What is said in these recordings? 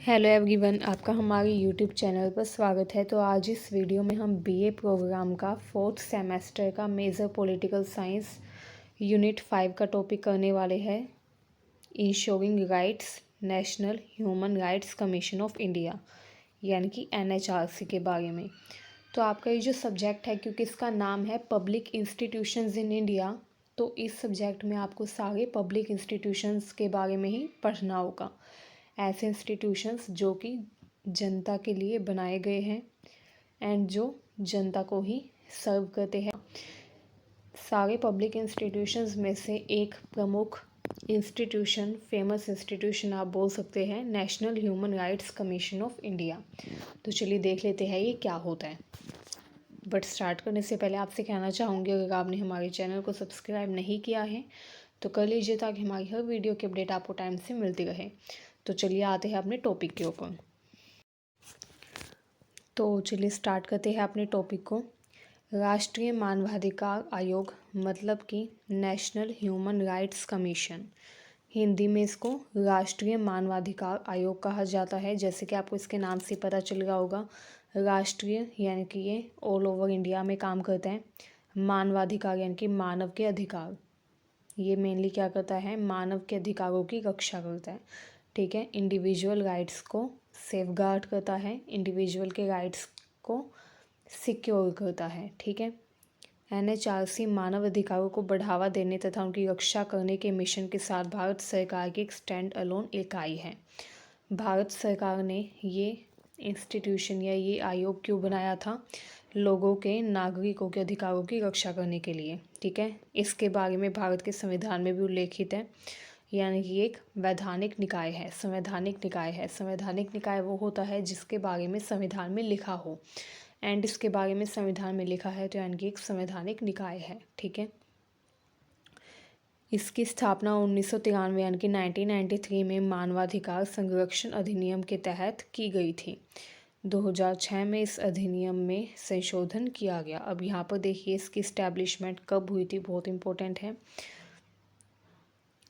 Hello everyone, आपका हमारे YouTube channel पर स्वागत है। तो आज इस वीडियो में हम बीए प्रोग्राम का 4th सेमेस्टर का मेजर पॉलिटिकल साइंस यूनिट 5 का टॉपिक करने वाले हैं, ensuring rights national human rights commission of India यानी कि NHRC के बारे में। तो आपका ये जो सब्जेक्ट है, क्योंकि इसका नाम है पब्लिक इंस्टीट्यूशंस इन इंडिया, तो इस सब्जेक्ट में आपको सारे पब्लिक इंस्टीट्यूशंस के बारे में ही पढ़ना होगा। ऐसे इंस्टीट्यूशंस जो कि जनता के लिए बनाए गए हैं एंड जो जनता को ही सर्व करते हैं। सारे पब्लिक इंस्टीट्यूशंस में से एक प्रमुख इंस्टीट्यूशन, फेमस इंस्टीट्यूशन आप बोल सकते हैं, national human rights commission of India. तो चलिए देख लेते हैं ये क्या होता है। बट स्टार्ट करने से पहले आपसे कहना चाहूँगी, अगर आपने हमारे चैनल को सब्सक्राइब नहीं किया है तो कर लीजिए, ताकि हमारी हर वीडियो की अपडेट आपको टाइम से मिलती रहे। तो चलिए आते हैं अपने टॉपिक के ऊपर। तो चलिए स्टार्ट करते हैं अपने टॉपिक को। राष्ट्रीय मानवाधिकार आयोग मतलब कि national human rights commission, Hindi में इसको राष्ट्रीय मानवाधिकार आयोग कहा जाता है। जैसे कि आपको इसके नाम से पता चल रहा होगा, राष्ट्रीय यानी कि ये ऑल ओवर इंडिया में काम करते हैं। मानवाधिकार यानी कि मानव के अधिकार, ये मेनली क्या करता है, मानव के अधिकारों की रक्षा करता है। ठीक है, इंडिविजुअल राइट्स को सेफगार्ड करता है, इंडिविजुअल के राइट्स को सिक्योर करता है। ठीक है, NHRC मानव अधिकारों को बढ़ावा देने तथा उनकी रक्षा करने के मिशन के साथ भारत सरकार की एक स्टैंड अलोन इकाई है। भारत सरकार ने ये इंस्टीट्यूशन या ये आयोग क्यों बनाया था? लोगों के, नागरिकों के अधिकारों की रक्षा करने के लिए। ठीक है, इसके बारे में भारत के संविधान में भी उल्लेखित है, यानी कि एक वैधानिक निकाय है, संवैधानिक निकाय है। संवैधानिक निकाय वो होता है जिसके बारे में संविधान में लिखा हो, एंड इसके बारे में संविधान में लिखा है तो यानी कि एक संवैधानिक निकाय है। ठीक है, इसकी स्थापना 1993 यानी कि 1993 में मानवाधिकार संरक्षण अधिनियम के तहत की गई थी। 2006 में इस अधिनियम में संशोधन किया गया। अब यहाँ पर देखिए इसकी इस्टेब्लिशमेंट कब हुई थी, बहुत इम्पोर्टेंट है।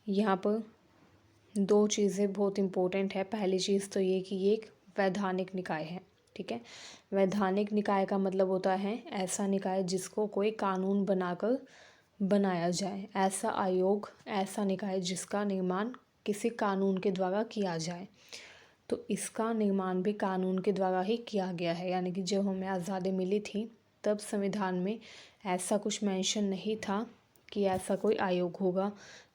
यहाँ पर दो चीज़ें बहुत इम्पोर्टेंट है। पहली चीज़ तो ये कि ये एक वैधानिक निकाय है। ठीक है, वैधानिक निकाय का मतलब होता है ऐसा निकाय जिसको कोई कानून बनाकर बनाया जाए। ऐसा आयोग, ऐसा निकाय जिसका निर्माण किसी कानून के द्वारा किया जाए। तो इसका निर्माण भी कानून के द्वारा ही किया गया है, यानी कि जब हमें आज़ादी मिली थी तब संविधान में ऐसा कुछ मेंशन नहीं था कि ऐसा कोई आयोग होगा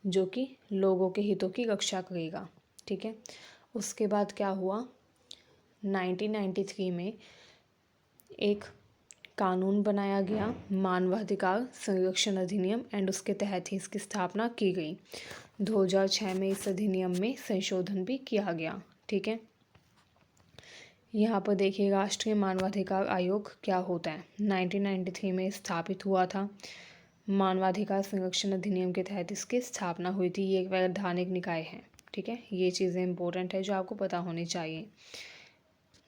जो कि लोगों के हितों की रक्षा करेगा। ठीक है, उसके बाद क्या हुआ, 1993 में एक कानून बनाया गया, मानवाधिकार संरक्षण अधिनियम, एंड उसके तहत ही इसकी स्थापना की गई। 2006 में इस अधिनियम में संशोधन भी किया गया। ठीक है, यहाँ पर देखिए राष्ट्रीय मानवाधिकार आयोग क्या होता है। 1993 में स्थापित हुआ था, मानवाधिकार संरक्षण अधिनियम के तहत इसकी स्थापना हुई थी। ये एक वैधानिक निकाय है। ठीक है, ये चीज़ें इंपॉर्टेंट है जो आपको पता होनी चाहिए।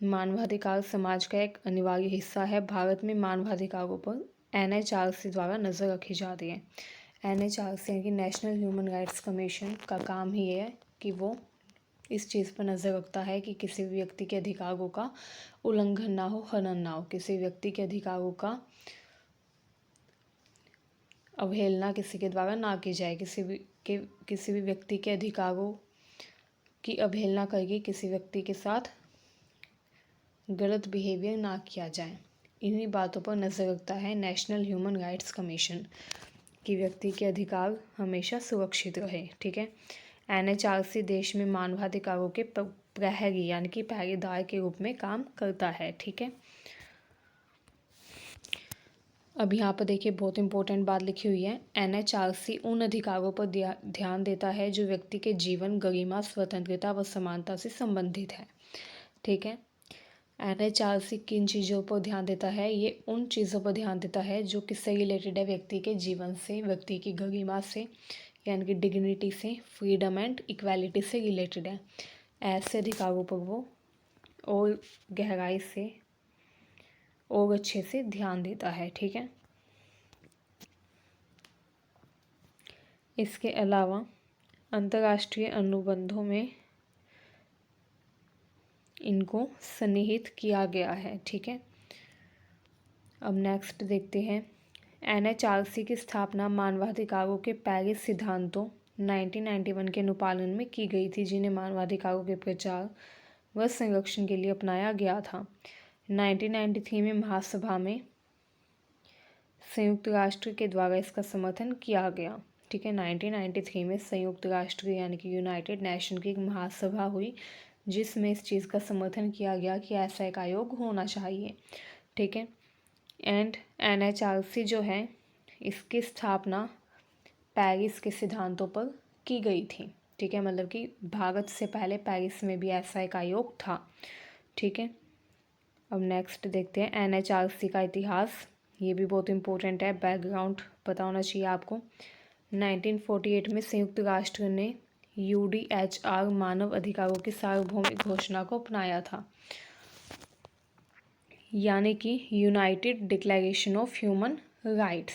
मानवाधिकार समाज का एक अनिवार्य हिस्सा है। भारत में मानवाधिकारों पर NHRC द्वारा नज़र रखी जाती है। NHRC यानी कि नेशनल ह्यूमन राइट्स कमीशन का काम ही है कि वो इस चीज़ पर नज़र रखता है कि किसी भी व्यक्ति के अधिकारों का उल्लंघन ना हो, हनन ना हो, किसी व्यक्ति के अधिकारों का अवहेलना किसी के द्वारा ना की जाए, किसी भी व्यक्ति के अधिकारों की अवहेलना करके किसी व्यक्ति के साथ गलत बिहेवियर ना किया जाए। इन्हीं बातों पर नज़र रखता है नेशनल ह्यूमन राइट्स कमीशन, कि व्यक्ति के अधिकार हमेशा सुरक्षित रहे। ठीक है, NHRC देश में मानवाधिकारों के प्रहरी यानी कि पहरेदार के रूप में काम करता है। ठीक है, अब यहाँ पर देखिए बहुत इंपॉर्टेंट बात लिखी हुई है, NHRC उन अधिकारों पर ध्यान देता है जो व्यक्ति के जीवन, गरिमा, स्वतंत्रता व समानता से संबंधित है। ठीक है, NHRC किन चीज़ों पर ध्यान देता है? ये उन चीज़ों पर ध्यान देता है जो किससे रिलेटेड है, व्यक्ति के जीवन से, व्यक्ति की गरिमा से, यानी कि डिग्निटी से, फ्रीडम एंड इक्वालिटी से रिलेटेड है। ऐसे अधिकारों पर वो और गहराई से और अच्छे से ध्यान देता है। ठीक है, इसके अलावा अंतर्राष्ट्रीय अनुबंधों में इनको सन्निहित किया गया है। ठीक है, अब नेक्स्ट देखते हैं। NHRC की स्थापना मानवाधिकारों के पेरिस सिद्धांतों 1991 के अनुपालन में की गई थी, जिन्हें मानवाधिकारों के प्रचार व संरक्षण के लिए अपनाया गया था। 1993 में महासभा में संयुक्त राष्ट्र के द्वारा इसका समर्थन किया गया। ठीक है, 1993 में संयुक्त राष्ट्र यानी कि यूनाइटेड नेशन की एक महासभा हुई, जिसमें इस चीज़ का समर्थन किया गया कि ऐसा एक आयोग होना चाहिए। ठीक है, एंड NHRC जो है इसकी स्थापना पेरिस के सिद्धांतों पर की गई थी। ठीक है, मतलब कि भारत से पहले पेरिस में भी ऐसा एक आयोग था। ठीक है, अब नेक्स्ट देखते हैं NHRC का इतिहास। ये भी बहुत इम्पोर्टेंट है, बैकग्राउंड पता होना चाहिए आपको। 1948 में संयुक्त राष्ट्र ने UDHR मानव अधिकारों की सार्वभौमिक घोषणा को अपनाया था, यानी कि United declaration of human rights.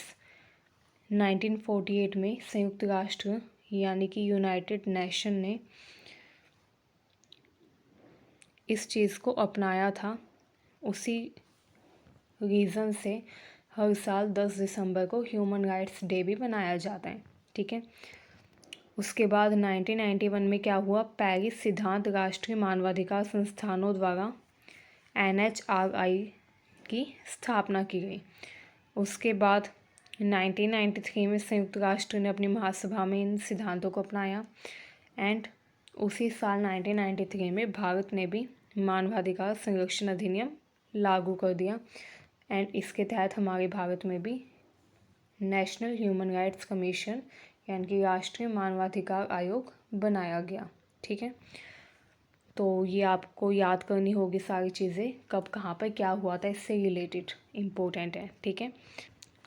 1948 में संयुक्त राष्ट्र यानी कि यूनाइटेड नेशन ने इस चीज़ को अपनाया था। उसी रीज़न से हर साल 10 दिसंबर को ह्यूमन राइट्स डे भी मनाया जाता है। ठीक है, उसके बाद 1991 में क्या हुआ, पेरिस सिद्धांत राष्ट्रीय मानवाधिकार संस्थानों द्वारा NHRI की स्थापना की गई। उसके बाद 1993 में संयुक्त राष्ट्र ने अपनी महासभा में इन सिद्धांतों को अपनाया एंड उसी साल 1993 में भारत ने भी मानवाधिकार संरक्षण अधिनियम लागू कर दिया एंड इसके तहत हमारे भारत में भी नेशनल ह्यूमन राइट्स कमीशन यानी कि राष्ट्रीय मानवाधिकार आयोग बनाया गया। ठीक है, तो ये आपको याद करनी होगी सारी चीज़ें, कब कहाँ पर क्या हुआ था, इससे रिलेटेड इम्पोर्टेंट है। ठीक है,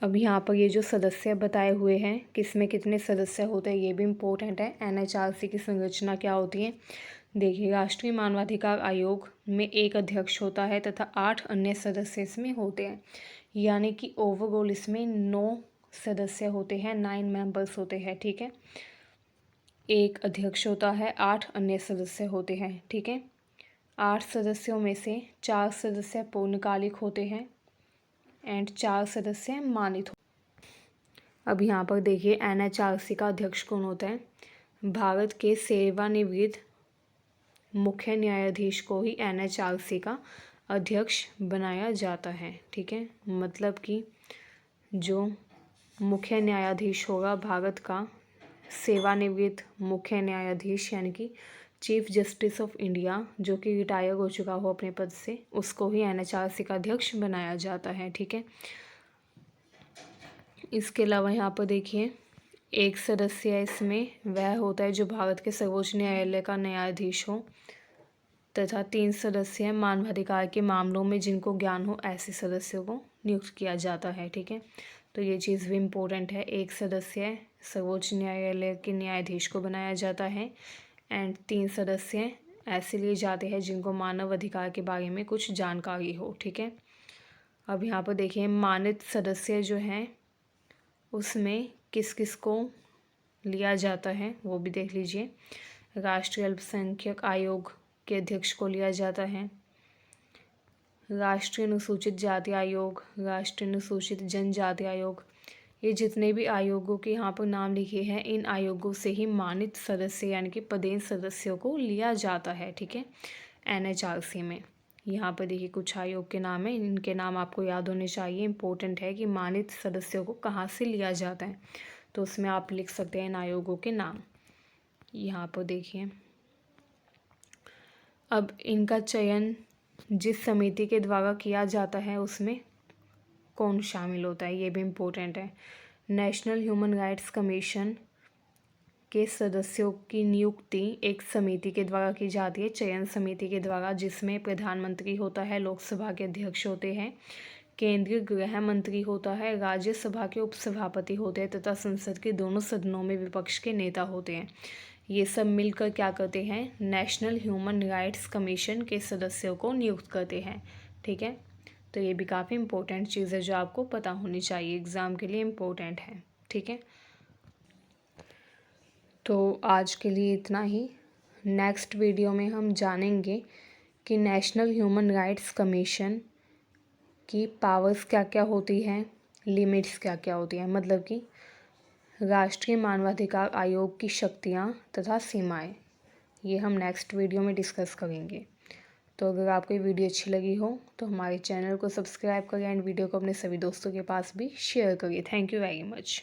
अब यहाँ पर ये जो सदस्य बताए हुए हैं किसमें कितने सदस्य होते हैं ये भी इम्पोर्टेंट है। NHRC की संरचना क्या होती है, देखिए राष्ट्रीय मानवाधिकार आयोग में एक अध्यक्ष होता है तथा 8 अन्य सदस्य इसमें होते हैं, यानी कि ओवरऑल इसमें 9 सदस्य होते हैं, 9 मेंबर्स होते हैं। ठीक है, एक अध्यक्ष होता है, 8 अन्य सदस्य होते हैं। ठीक है, 8 सदस्यों में से 4 सदस्य पूर्णकालिक होते हैं एंड 4 सदस्य मानित हो। अब यहाँ पर देखिए NHRC का अध्यक्ष कौन होता है, भारत के सेवानिवृत्त मुख्य न्यायाधीश को ही NHRC का अध्यक्ष बनाया जाता है। ठीक है, मतलब कि जो मुख्य न्यायाधीश होगा भारत का, सेवानिवृत्त मुख्य न्यायाधीश यानी कि चीफ जस्टिस ऑफ इंडिया, जो कि रिटायर हो चुका हो अपने पद से, उसको ही NHRC का अध्यक्ष बनाया जाता है। ठीक है, इसके अलावा यहाँ पर देखिए एक सदस्य इसमें वह होता है जो भारत के सर्वोच्च न्यायालय का न्यायाधीश हो, तथा 3 सदस्य मानवाधिकार के मामलों में जिनको ज्ञान हो ऐसे सदस्यों को नियुक्त किया जाता है। ठीक है, तो ये चीज़ भी इम्पोर्टेंट है, एक सदस्य सर्वोच्च न्यायालय के न्यायाधीश को बनाया जाता है एंड 3 सदस्य ऐसे लिए जाते हैं जिनको मानव अधिकार के बारे में कुछ जानकारी हो। ठीक है, अब यहाँ पर देखिए मानित सदस्य जो हैं उसमें किस किस को लिया जाता है वो भी देख लीजिए। राष्ट्रीय अल्पसंख्यक आयोग के अध्यक्ष को लिया जाता है, राष्ट्रीय अनुसूचित जाति आयोग, राष्ट्रीय अनुसूचित जनजाति आयोग, ये जितने भी आयोगों के यहाँ पर नाम लिखे हैं इन आयोगों से ही मानित सदस्य यानी कि पदेन सदस्यों को लिया जाता है। ठीक है, NHRC में यहाँ पर देखिए कुछ आयोग के नाम हैं, इनके नाम आपको याद होने चाहिए, इंपॉर्टेंट है कि मानित सदस्यों को कहाँ से लिया जाता है, तो उसमें आप लिख सकते हैं इन आयोगों के नाम। यहाँ पर देखिए अब इनका चयन जिस समिति के द्वारा किया जाता है उसमें कौन शामिल होता है ये भी इम्पोर्टेंट है। नेशनल ह्यूमन राइट्स कमीशन के सदस्यों की नियुक्ति एक समिति के द्वारा की जाती है, चयन समिति के द्वारा, जिसमें प्रधानमंत्री होता है, लोकसभा के अध्यक्ष होते हैं, केंद्रीय गृह मंत्री होता है, राज्यसभा के उपसभापति होते हैं तथा संसद के दोनों सदनों में विपक्ष के नेता होते हैं। ये सब मिलकर क्या करते हैं, नेशनल ह्यूमन राइट्स कमीशन के सदस्यों को नियुक्त करते हैं। ठीक है, तो ये भी काफ़ी इम्पोर्टेंट चीज़ है जो आपको पता होनी चाहिए, एग्ज़ाम के लिए इम्पोर्टेंट है। ठीक है, तो आज के लिए इतना ही। नेक्स्ट वीडियो में हम जानेंगे कि नेशनल ह्यूमन राइट्स कमीशन की पावर्स क्या क्या होती हैं, लिमिट्स क्या क्या होती हैं, मतलब कि राष्ट्रीय मानवाधिकार आयोग की शक्तियाँ तथा सीमाएं, ये हम नेक्स्ट वीडियो में डिस्कस करेंगे। तो अगर आपको ये वीडियो अच्छी लगी हो तो हमारे चैनल को सब्सक्राइब करें एंड वीडियो को अपने सभी दोस्तों के पास भी शेयर करिए। Thank you very much.